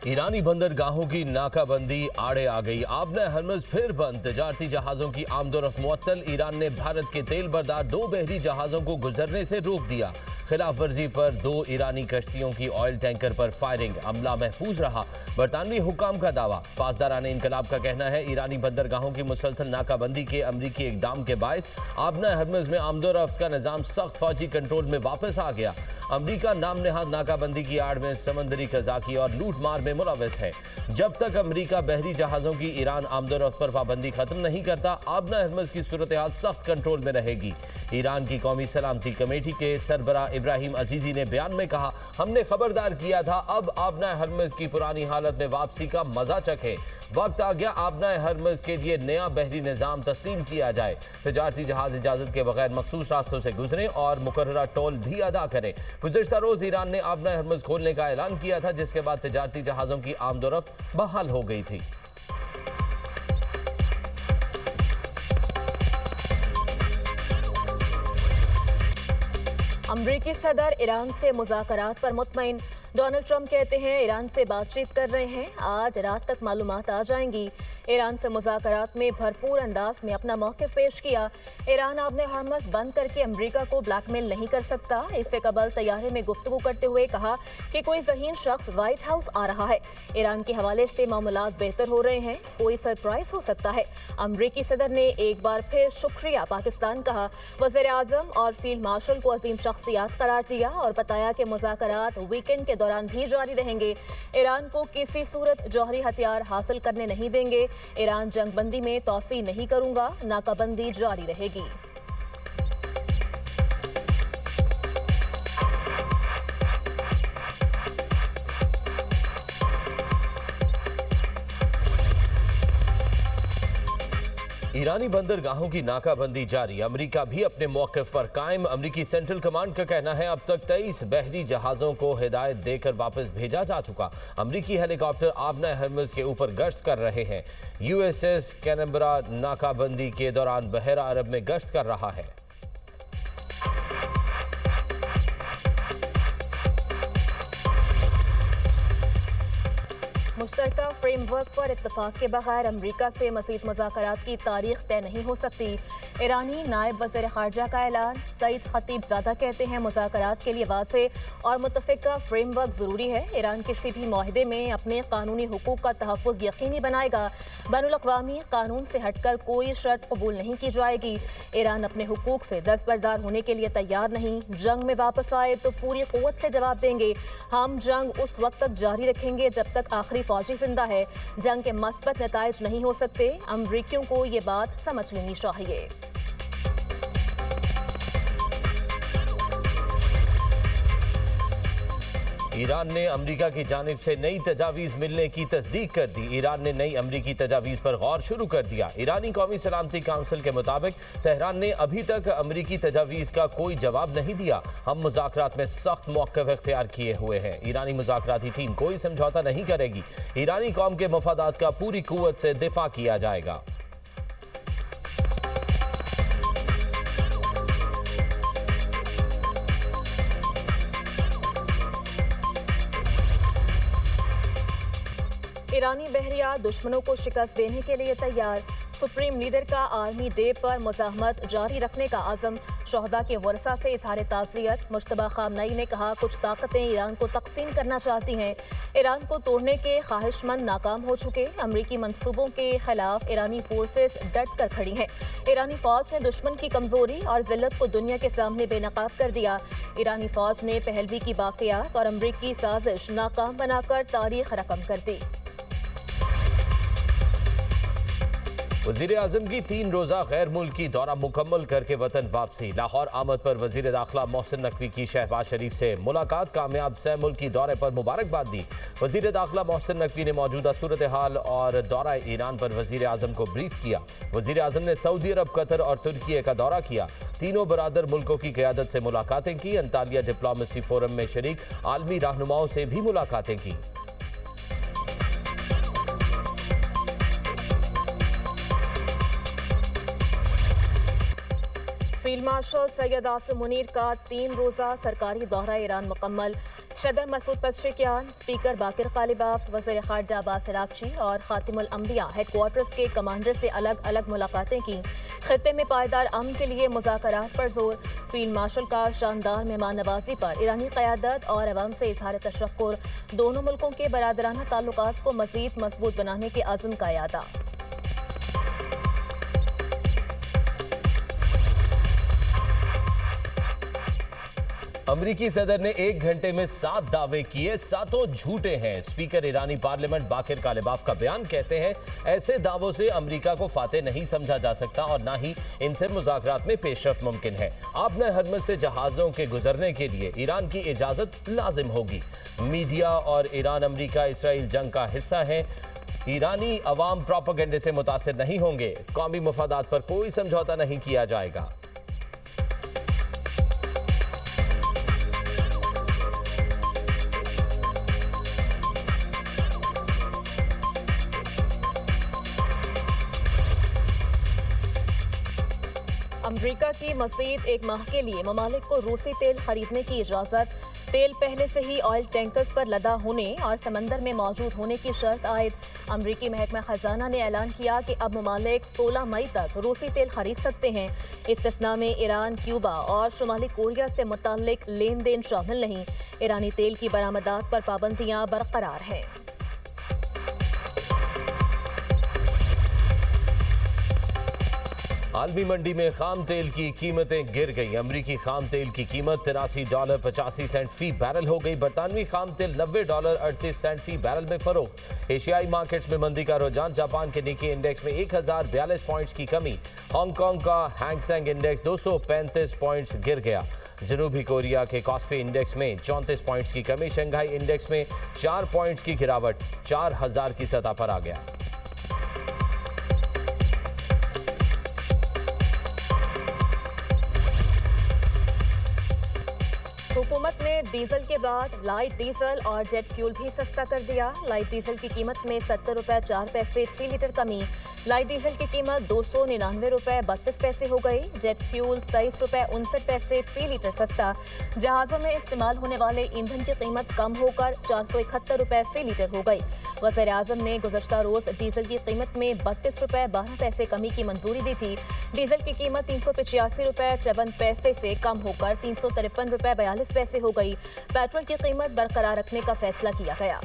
ईरानी बंदरगाहों की नाकाबंदी आड़े आ गई। आबना हरमुज़ फिर बंद। तजारती जहाज़ों की आमदोरफ्त मुअत्तल। ईरान ने भारत के तेल बरदार 2 बहरी जहाज़ों को गुजरने से रोक दिया। खिलाफ वर्जी पर 2 ईरानी कश्तियों की ऑयल टैंकर पर फायरिंग। अमला महफूज रहा। बरतानवी हुकाम का दावा। पासदारान इनकलाब का कहना है ईरानी बंदरगाहों की मुसलसल नाकाबंदी के अमरीकी इकदाम के बायस आबना हरमुज़ में आमदोरफ्त का निज़ाम सख्त फौजी कंट्रोल में वापस आ गया। अमरीका नाम नेहाद नाकाबंदी की आड़ में समंदरी कजाकी और लूट मार में मुलव्वस है। जब तक अमरीका बहरी जहाज़ों की ईरान आमदोरफ्त पर पाबंदी खत्म नहीं करता, आबना हरमुज़ की सूरत हाल सख्त कंट्रोल में रहेगी। ईरान की कौमी सलामती कमेटी के सरबरा इब्राहिम अजीजी ने बयान में कहा, हमने खबरदार किया था, अब आबना हरमुज़ की पुरानी हालत में वापसी का मजा चखे। वक्त आ गया आबना हरमुज़ के लिए नया बहरी निज़ाम तस्लीम किया जाए। तजारती जहाज इजाज़त के बगैर मखसूस रास्तों से गुजरें और मुकर्ररा टोल भी अदा करें। गुज़श्ता रोज़ ईरान ने आबना हरमुज़ खोलने का ऐलान किया था, जिसके बाद तजारती जहाज़ों की आमदोरफ्त बहाल हो गई थी। अमरीकी सदर ईरान से मुज़ाकरात पर मुतमईन। डोनाल्ड ट्रंप कहते हैं ईरान से बातचीत कर रहे हैं, आज रात तक मालूमात आ जाएंगी। ईरान से मुज़ाकरात में भरपूर अंदाज में अपना मौक़िफ़ पेश किया। ईरान आबने हरमुज़ बंद करके अमरीका को ब्लैकमेल नहीं कर सकता। इससे कबल तैयारे में गुफ्तगू करते हुए कहा कि कोई ज़हीन शख्स व्हाइट हाउस आ रहा है। ईरान के हवाले से मामलात बेहतर हो रहे हैं, कोई सरप्राइज हो सकता है। अमरीकी सदर ने एक बार फिर शुक्रिया पाकिस्तान कहा। वज़ीर आज़म और फील्ड मार्शल को अजीम शख्सियात करार दिया और बताया कि मुज़ाकरात वीकेंड के दौरान भी जारी रहेंगे। ईरान को किसी सूरत जौहरी हथियार हासिल करने नहीं देंगे। ईरान जंगबंदी में तौसी नहीं करूंगा, नाकाबंदी जारी रहेगी। ईरानी बंदरगाहों की नाकाबंदी जारी। अमरीका भी अपने मौक़िफ़ पर कायम। अमरीकी सेंट्रल कमांड का कहना है अब तक 23 बहरी जहाज़ों को हिदायत देकर वापस भेजा जा चुका। अमरीकी हेलीकॉप्टर आबना हरमुज़ के ऊपर गश्त कर रहे हैं। USS कैनबरा नाकाबंदी के दौरान बहरा अरब में गश्त कर रहा है। मुश्तरका फ्रेमवर्क पर इत्तफाक के बगैर अमरीका से मज़ीद मुज़ाकरात की तारीख तय नहीं हो सकती। ईरानी नायब वज़ीर ख़ारजा का ऐलान। सईद खतीबज़ादा कहते हैं मुज़ाकरात के लिए वाज़ेह और मुत्तफ़िका फ्रेमवर्क ज़रूरी है। ईरान किसी भी मुआहदे में अपने कानूनी हुकूक का तहफ़्फ़ुज़ यकीनी बनाएगा। बैनुल-अक़वामी कानून से हटकर कोई शर्त कबूल नहीं की जाएगी। ईरान अपने हुकूक से दस्तबरदार होने के लिए तैयार नहीं। जंग में वापस आए तो पूरी क़ुव्वत से जवाब देंगे। हम जंग उस वक्त तक जारी रखेंगे जब तक आखिरी फौजी जिंदा है। जंग के मस्बत नताइज नहीं हो सकते। अमरीकियों को ये बात समझ लेनी चाहिए। ईरान ने अमरीका की जानिब से नई तजावीज़ मिलने की तस्दीक कर दी। ईरान ने नई अमरीकी तजावीज़ पर गौर शुरू कर दिया। ईरानी कौमी सलामती काउंसिल के मुताबिक तेहरान ने अभी तक अमरीकी तजावीज़ का कोई जवाब नहीं दिया। हम मुज़ाकरात में सख्त मौक़िफ़ इख्तियार किए हुए हैं। ईरानी मुज़ाकराती टीम कोई समझौता नहीं करेगी। ईरानी कौम के मफादात का पूरी कुव्वत से दिफा किया जाएगा। ईरानी बहरिया दुश्मनों को शिकस्त देने के लिए तैयार। सुप्रीम लीडर का आर्मी डे पर मुज़ाहमत जारी रखने का आज़म। शोहदा के वरसा से इज़हार ताज़ियत। मुश्तबा ख़ामनई ने कहा कुछ ताकतें ईरान को तकसीम करना चाहती हैं। ईरान को तोड़ने के ख्वाहिशमंद नाकाम हो चुके। अमरीकी मंसूबों के खिलाफ ईरानी फोर्सेस डट कर खड़ी हैं। ईरानी फ़ौज ने दुश्मन की कमज़ोरी और ज़िल्लत को दुनिया के सामने बेनकाब कर दिया। ईरानी फ़ौज ने पहलवी की बाक़ियात और अमरीकी साजिश नाकाम बनाकर तारीख रकम कर दी। वज़ीर आज़म की 3 रोज़ा गैर मुल्की दौरा मुकम्मल करके वतन वापसी। लाहौर आमद पर वज़ीर दाखिला मोहसिन नकवी की शहबाज शरीफ से मुलाकात। कामयाब सह मुल्की दौरे पर मुबारकबाद दी। वज़ीर दाखिला मोहसिन नकवी ने मौजूदा सूरत हाल और दौरा ईरान पर वज़ीर आज़म को ब्रीफ किया। वज़ीर आज़म ने सऊदी अरब, कतर और तुर्की का दौरा किया। तीनों बरादर मुल्कों की क़यादत से मुलाकातें की। अंतालिया डिप्लोमेसी फोरम में शरीक आलमी रहनुमाओं से भी मुलाकातें की। फील्ड मार्शल सैयद आसिम मुनीर का 3 रोज़ा सरकारी दौरा ईरान मुकम्मल। सदर मसूद पज़ेश्कियान, स्पीकर बाकिर कालिबाफ, वज़ीर ख़ारजा अब्बास अराग़ची और ख़ातिमुल अंबिया हेडक्वार्टर्स के कमांडर से अलग अलग मुलाकातें की। खित्ते में पायदार अमन के लिए मुज़ाकरात पर जोर। फील्ड मार्शल का शानदार मेहमान नवाजी पर ईरानी क़यादत और अवाम से इज़हार तशक्कुर। दोनों मुल्कों के बरादराना ताल्लुकात को मज़ीद मजबूत बनाने के अज़्म का यादा। अमरीकी सदर ने 1 घंटे में 7 दावे किए, 7 झूठे हैं। स्पीकर ईरानी पार्लियामेंट बाकिर कालिबाफ का बयान, कहते हैं ऐसे दावों से अमरीका को फाते नहीं समझा जा सकता और ना ही इनसे मुज़ाकरात में पेशरफ्त मुमकिन है। आपने हरमज़ से जहाज़ों के गुजरने के लिए ईरान की इजाज़त लाजिम होगी। मीडिया और ईरान अमरीका इसराइल जंग का हिस्सा है। ईरानी अवाम प्रोपेगेंडे से मुतासिर नहीं होंगे। कौमी मफादात पर कोई समझौता नहीं किया जाएगा। अमरीका की मज़ीद 1 माह के लिए ममालिक को रूसी तेल खरीदने की इजाज़त। तेल पहले से ही ऑयल टैंकर्स पर लदा होने और समंदर में मौजूद होने की शर्त आयद। अमरीकी महकमा खजाना ने ऐलान किया कि अब ममालिक 16 मई तक रूसी तेल खरीद सकते हैं। इस्तिस्ना में ईरान, क्यूबा और शुमाली कोरिया से मुताल्लिक लेन देन शामिल नहीं। ईरानी तेल की बरामदात पर पाबंदियाँ बरकरार हैं। आलमी मंडी में खाम तेल की कीमतें गिर गई। अमरीकी खाम तेल की कीमत $83.85 फी बैरल हो गई। बरतानवी खाम तेल $90.38 फी बैरल में फरोख्त। एशियाई मार्केट्स में मंदी का रुझान। जापान के निकी इंडेक्स में 1042 पॉइंट्स की कमी। हांगकांग का हैंगसेंग इंडेक्स 235 पॉइंट्स गिर गया। जनूबी कोरिया के कॉस्पी इंडेक्स में 34 पॉइंट्स की कमी। शंघाई इंडेक्स में 4 पॉइंट्स की गिरावट 4000 की सतह पर आ गया। हुकूमत ने डीजल के बाद लाइट डीजल और जेट फ्यूल भी सस्ता कर दिया। लाइट डीजल की कीमत में ₹70.04 फी लीटर कमी। लाइट डीजल की कीमत ₹299.32 हो गई। जेट फ्यूल ₹23.59 फी लीटर सस्ता। जहाज़ों में इस्तेमाल होने वाले ईंधन की कीमत कम होकर ₹471 फी लीटर हो गई। वज़ीर आज़म ने गुज़श्ता रोज़ डीजल की कीमत में ₹32.12 कमी की मंजूरी दी थी। डीजल की कीमत ₹385.54 से कम होकर ₹353.42 हो गई। पेट्रोल की कीमत बरकरार रखने का फैसला किया गया।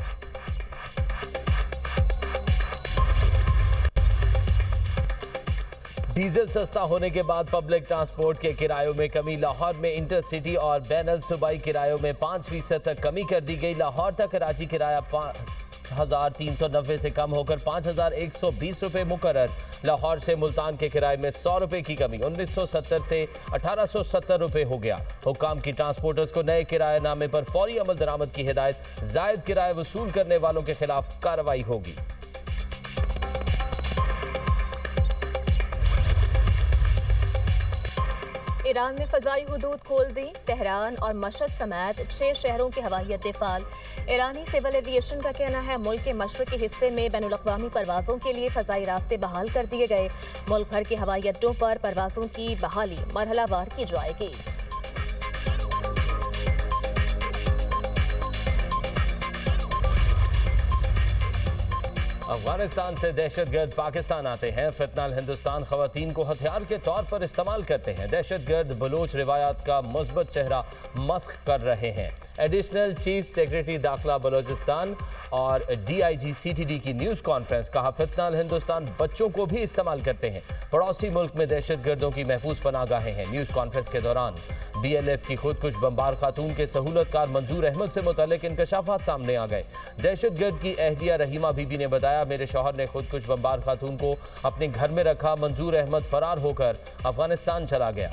डीजल सस्ता होने के बाद पब्लिक ट्रांसपोर्ट के किरायों में कमी। लाहौर में इंटरसिटी और बैनल सूबाई किरायों में 5% तक कमी कर दी गई। लाहौर तक कराची किराया 5390 से कम होकर 5120 रुपये मुकर्रर। लाहौर से मुल्तान के किराए में 100 रुपये की कमी 1970 से 1870 रुपये हो गया। हुक्काम की ट्रांसपोर्टर्स को नए किराएनामे पर फौरी अमल दरामद की हिदायत। जायद किराए वसूल करने वालों के खिलाफ कार्रवाई होगी। ईरान ने फ़ज़ाई हुदूद खोल दी। तेहरान और मशहद समेत 6 शहरों की हवाई अड्डे फाल। ईरानी सिविल एविएशन का कहना है मुल्क के मशरक़ी हिस्से में बैनुल-अक़वामी परवाज़ों के लिए फ़ज़ाई रास्ते बहाल कर दिए गए। मुल्क भर के हवाई अड्डों पर परवाज़ों की बहाली मरहलावार की जाएगी। अफगानिस्तान से दहशतगर्द पाकिस्तान आते हैं। फितनाल हिंदुस्तान ख़वातीन को हथियार के तौर पर इस्तेमाल करते हैं। दहशतगर्द बलूच रिवायात का मुस्बत चेहरा मस्ख कर रहे हैं। एडिशनल चीफ सेक्रेटरी दाखिला बलोचिस्तान और DIG CTD की न्यूज़ कॉन्फ्रेंस। कहा फितनाल हिंदुस्तान बच्चों को भी इस्तेमाल करते हैं। पड़ोसी मुल्क में दहशतगर्दों की महफूज पनाहगाहें हैं। न्यूज़ कॉन्फ्रेंस के दौरान BLF की खुदकुश बमबार खातून के सहूलतकार मंजूर अहमद से मुतालिक इंकशाफात सामने आ गए। दहशतगर्द की अहलिया रहीमा बीबी ने बताया, मेरे शौहर ने खुदकुश बमबार खातून को अपने घर में रखा। मंजूर अहमद फरार होकर अफगानिस्तान चला गया।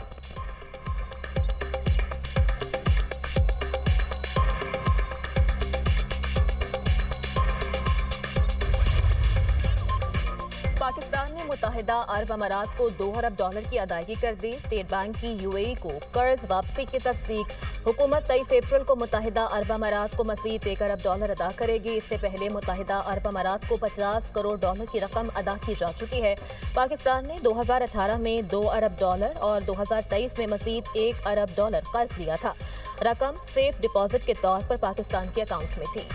पाकिस्तान ने मुत्तहिदा अरब अमारात को $2 अरब की अदायगी कर दी। स्टेट बैंक की UAE को कर्ज वापसी की तस्दीक। हुकूमत 23 अप्रैल को मुत्तहिदा अरब अमारात को मज़ीद $1 अरब अदा करेगी। इससे पहले मुत्तहिदा अरब अमारात को $50 करोड़ की रकम अदा की जा चुकी है। पाकिस्तान ने 2018 में $2 अरब और 2023 में मज़ीद $1 अरब कर्ज लिया था। रकम सेफ डिपॉजिट के तौर पर पाकिस्तान के अकाउंट में थी।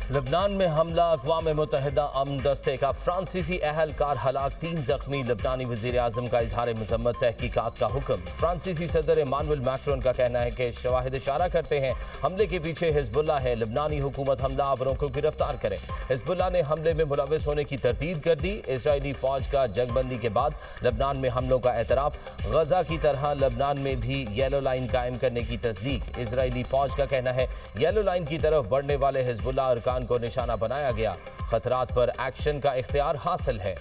लबनान में हमला, अक़वाम मुत्तहिदा अमन दस्ते का फ्रांसीसी अहलकार हलाक, 3 जख्मी। लबनानी वज़ीर आज़म का इजहार मज़म्मत, तहकीकात का हुक्म। फ्रांसीसी सदर इमानुएल मैक्रोन का कहना है कि शवाहिद इशारा करते हैं हमले के पीछे हिज़्बुल्लाह है। लबनानी हुकूमत हमलावरों को गिरफ्तार करे। हिज़्बुल्लाह ने हमले में मुलव्वस होने की तरदीद कर दी। इसराइली फ़ौज का जंगबंदी के बाद लबनान में हमलों का एतराफ़। गजा की तरह लबनान में भी येलो लाइन कायम करने की तस्दीक। इसराइली फ़ौज का कहना है येलो लाइन की तरफ बढ़ने वाले हिज़्बुल्लाह अरकान को निशाना बनाया गया। खतरात पर एक्शन का इख्तियार हासिल है।